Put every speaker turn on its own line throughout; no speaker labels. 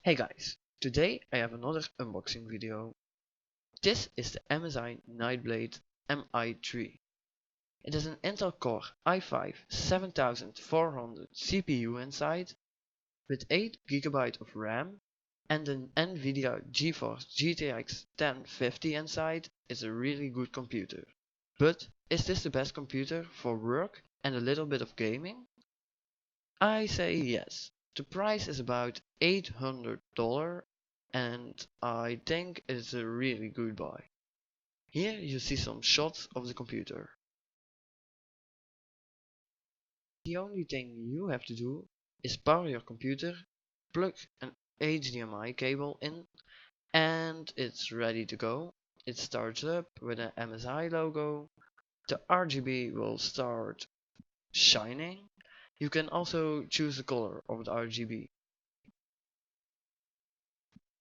Hey guys, today I have another unboxing video. This is the MSI Nightblade Mi3. It has an Intel Core i5 7400 CPU inside with 8GB of RAM and an Nvidia GeForce GTX 1050 inside. It's a really good computer. But is this the best computer for work and a little bit of gaming? I say yes. The price is about $800 and I think it's a really good buy. Here you see some shots of the computer. The only thing you have to do is power your computer, plug an HDMI cable in, and it's ready to go. It starts up with an MSI logo. The RGB will start shining. You can also choose the color of the RGB.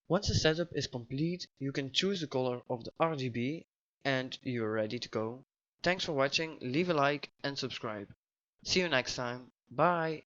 Once the setup is complete, you can choose the color of the RGB and you're ready to go. Thanks for watching, leave a like and subscribe. See you next time, bye!